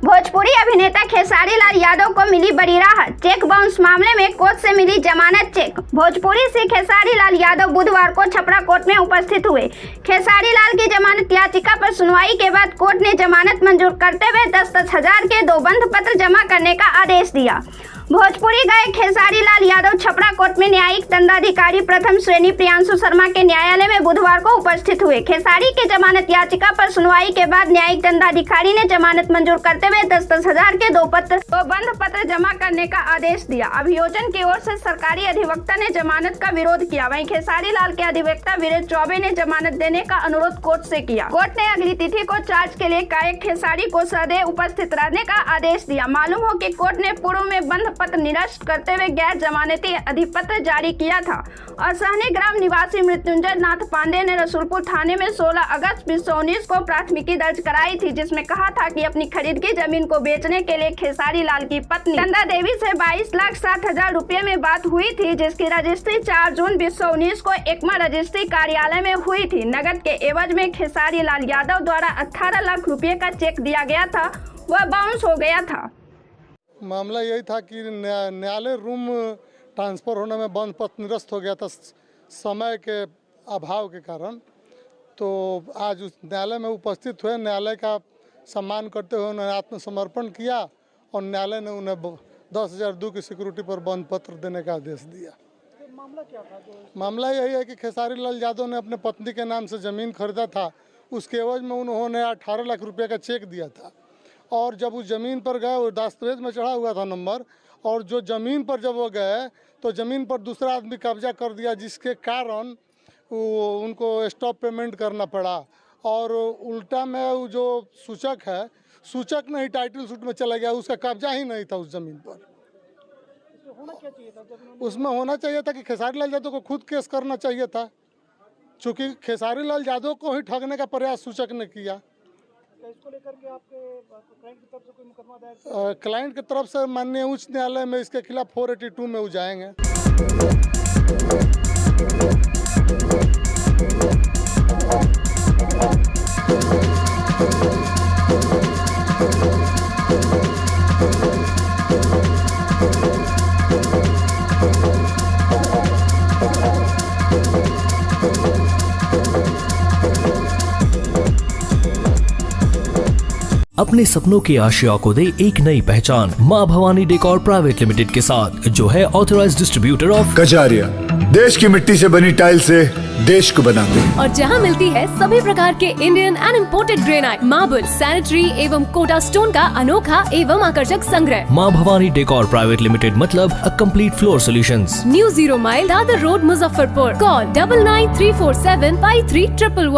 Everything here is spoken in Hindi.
भोजपुरी अभिनेता खेसारी लाल यादव को मिली बड़ी राहत। चेक बाउंस मामले में कोर्ट से मिली जमानत चेक। भोजपुरी से खेसारी लाल यादव बुधवार को छपरा कोर्ट में उपस्थित हुए। खेसारी लाल की जमानत याचिका पर सुनवाई के बाद कोर्ट ने जमानत मंजूर करते हुए 10,000 के 2 बंध पत्र जमा करने का आदेश दिया। भोजपुरी गए खेसारी लाल यादव छपरा कोर्ट में न्यायिक दंडाधिकारी प्रथम श्रेणी प्रियांशु शर्मा के न्यायालय में बुधवार को उपस्थित हुए। खेसारी की जमानत याचिका पर सुनवाई के बाद न्यायिक दंडाधिकारी ने जमानत मंजूर करते हुए 10,000 के 2 बंध पत्र जमा करने का आदेश दिया। अभियोजन की ओर से सरकारी अधिवक्ता ने जमानत का विरोध किया। वहीं खेसारी लाल के अधिवक्ता वीरेंद्र चौबे ने जमानत देने का अनुरोध कोर्ट से किया। कोर्ट ने अगली तिथि को चार्ज के लिए कायक खेसारी को सदैव उपस्थित रहने का आदेश दिया। मालूम हो कि कोर्ट ने पूर्व में बंध पत्र निरस्त करते हुए गैर जमानती अधिपत्र जारी किया था और सहनी ग्राम निवासी मृत्युंजय नाथ पांडे ने रसूलपुर थाने में 16 अगस्त 2019 को प्राथमिकी दर्ज कराई थी, जिसमें कहा था कि अपनी खरीद की जमीन को बेचने के लिए खेसारी लाल की पत्नी चंदा देवी से 22,60,000 रुपए में बात हुई थी, जिसकी रजिस्ट्री 4 जून 2019 को एकमा रजिस्ट्री कार्यालय में हुई थी। नगद के एवज में खेसारी लाल यादव द्वारा 18 लाख रुपए का चेक दिया गया था, वह बाउंस हो गया था। मामला यही था कि न्यायालय रूम ट्रांसफ़र होने में बंध पत्र निरस्त हो गया था समय के अभाव के कारण। तो आज उस न्यायालय में उपस्थित हुए, न्यायालय का सम्मान करते हुए उन्होंने आत्मसमर्पण किया और न्यायालय ने उन्हें 10,002 की सिक्योरिटी पर बंध पत्र देने का आदेश दिया। मामला क्या था? मामला यही है कि खेसारी लाल यादव ने अपने पत्नी के नाम से ज़मीन खरीदा था, उसके एवज में उन्होंने 18 लाख रुपये का चेक दिया था। और जब उस ज़मीन पर गए, वो दस्तावेज में चढ़ा हुआ था नंबर, और जो ज़मीन पर जब वो गए तो ज़मीन पर दूसरा आदमी कब्जा कर दिया, जिसके कारण उनको स्टॉप पेमेंट करना पड़ा। और उल्टा में वो जो सूचक है, सूचक नहीं टाइटल सूट में चला गया, उसका कब्जा ही नहीं था उस ज़मीन पर। होना क्या चाहिए था? उसमें होना चाहिए था कि खेसारी लाल यादव को खुद केस करना चाहिए था, चूँकि खेसारी लाल यादव को ही ठगने का प्रयास सूचक ने किया। इसको लेकर के आपके क्लाइंट की तरफ से कोई मुकदमा दायर? क्लाइंट की तरफ से माननीय उच्च न्यायालय में इसके खिलाफ 482 में जाएंगे। अपने सपनों की आशिया को दे एक नई पहचान माँ भवानी डेकोर प्राइवेट लिमिटेड के साथ, जो है ऑथराइज्ड डिस्ट्रीब्यूटर ऑफ कजारिया। देश की मिट्टी से बनी टाइल से देश को बनाते हैं। और जहां मिलती है सभी प्रकार के Indian and imported granite, marble, sanitary एवं कोटा स्टोन का अनोखा एवं आकर्षक संग्रह। माँ भवानी डेकोर प्राइवेट लिमिटेड मतलब a complete floor solutions. New 0 mile Dadar road, Muzaffarpur. Call 9934753111।